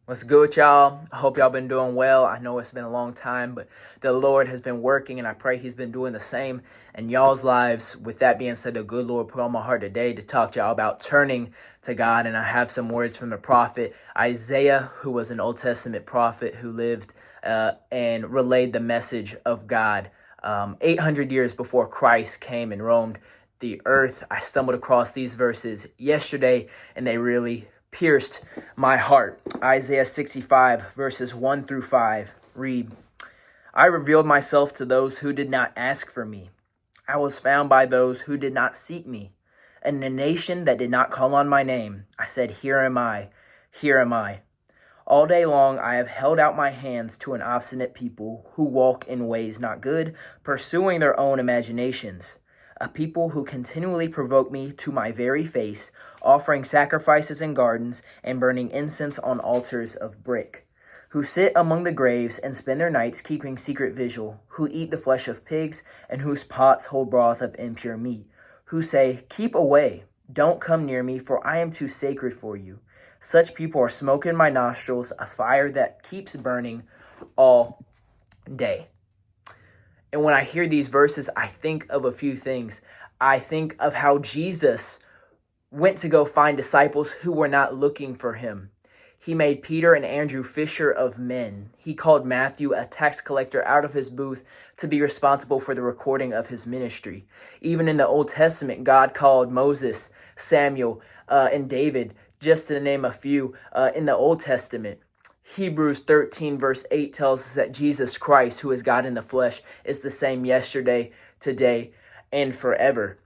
What's good, y'all? I hope y'all been doing well. I know it's been a long time, but the Lord has been working, and I pray He's been doing the same in y'all's lives. With that being said, the good Lord put on my heart today to talk to y'all about turning to God, and I have some words from the prophet Isaiah, who was an Old Testament prophet who lived and relayed the message of God 800 years before Christ came and roamed the earth. I stumbled across these verses yesterday, and they really pierced my heart. Isaiah 65 verses 1 through 5 read, I revealed myself to those who did not ask for me. I was found by those who did not seek me. In a nation that did not call on my name, I said, here am I, here am I. All day long I have held out my hands to an obstinate people who walk in ways not good, pursuing their own imaginations. A people who continually provoke me to my very face, offering sacrifices in gardens and burning incense on altars of brick, who sit among the graves and spend their nights keeping secret vigil, who eat the flesh of pigs and whose pots hold broth of impure meat, who say, keep away, don't come near me, for I am too sacred for you. Such people are smoke in my nostrils, a fire that keeps burning all day. And when I hear these verses, I think of a few things. I think of how Jesus went to go find disciples who were not looking for him. He made Peter and Andrew fisher of men. He called Matthew, a tax collector, out of his booth to be responsible for the recording of his ministry. Even in the Old Testament, God called Moses, Samuel, and David, just to name a few, in the Old Testament. Hebrews 13 verse 8 tells us that Jesus Christ, who is God in the flesh, is the same yesterday, today, and forever.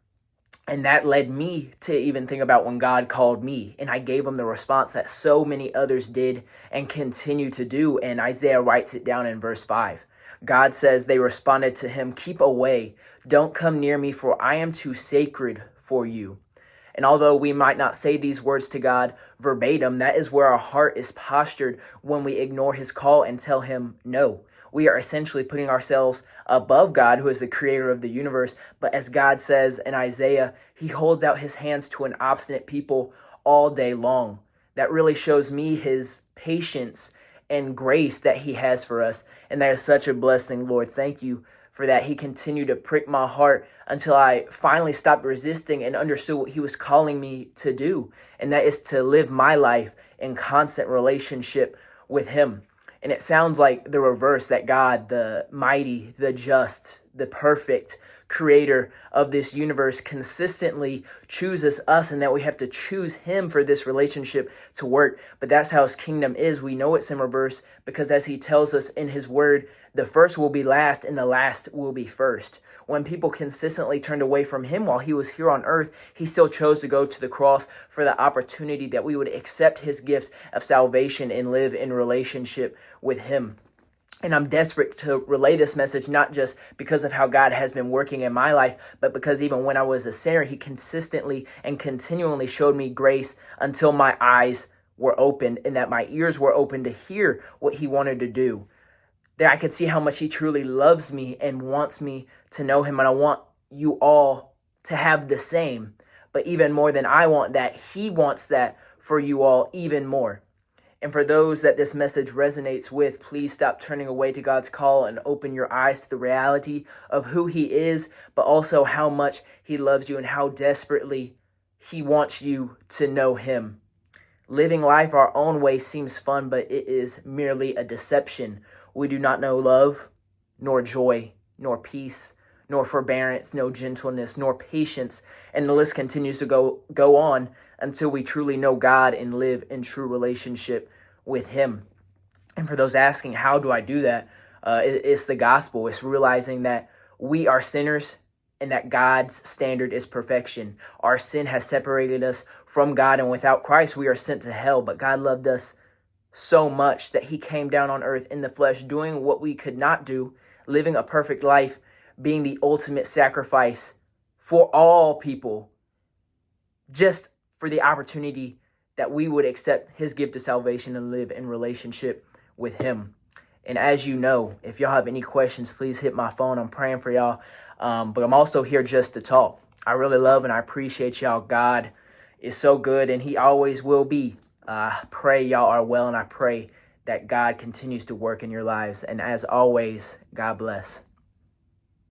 And that led me to even think about when God called me, and I gave him the response that so many others did and continue to do. And Isaiah writes it down in verse 5. God says they responded to him, keep away, don't come near me, for I am too sacred for you. And although we might not say these words to God verbatim, that is where our heart is postured when we ignore his call and tell him no. We are essentially putting ourselves above God, who is the creator of the universe. But as God says in Isaiah, he holds out his hands to an obstinate people all day long. That really shows me his patience and grace that he has for us. And that is such a blessing, Lord. Thank you for that. He continued to prick my heart until I finally stopped resisting and understood what he was calling me to do. And that is to live my life in constant relationship with him. And it sounds like the reverse, that God, the mighty, the just, the perfect creator of this universe, consistently chooses us, and that we have to choose him for this relationship to work. But that's how his kingdom is. We know it's in reverse because, as he tells us in his word, the first will be last and the last will be first. When people consistently turned away from him while he was here on earth, he still chose to go to the cross for the opportunity that we would accept his gift of salvation and live in relationship with him. And I'm desperate to relay this message, not just because of how God has been working in my life, but because even when I was a sinner, he consistently and continually showed me grace until my eyes were opened and that my ears were open to hear what he wanted to do. That I could see how much he truly loves me and wants me to know him. And I want you all to have the same. But even more than I want that, he wants that for you all even more. And for those that this message resonates with, please stop turning away to God's call and open your eyes to the reality of who he is, but also how much he loves you and how desperately he wants you to know him. Living life our own way seems fun, but it is merely a deception. We do not know love, nor joy, nor peace, nor forbearance, no gentleness, nor patience. And the list continues to go on until we truly know God and live in true relationship with him. And for those asking, how do I do that? It's the gospel. It's realizing that we are sinners and that God's standard is perfection. Our sin has separated us from God, and without Christ, we are sent to hell. But God loved us so much that he came down on earth in the flesh, doing what we could not do, living a perfect life, being the ultimate sacrifice for all people, just for the opportunity that we would accept his gift of salvation and live in relationship with him. And as you know, if y'all have any questions, please hit my phone. I'm praying for y'all. But I'm also here just to talk. I really love and I appreciate y'all. God is so good, and he always will be Pray y'all are well, and I pray that God continues to work in your lives. And as always, God bless.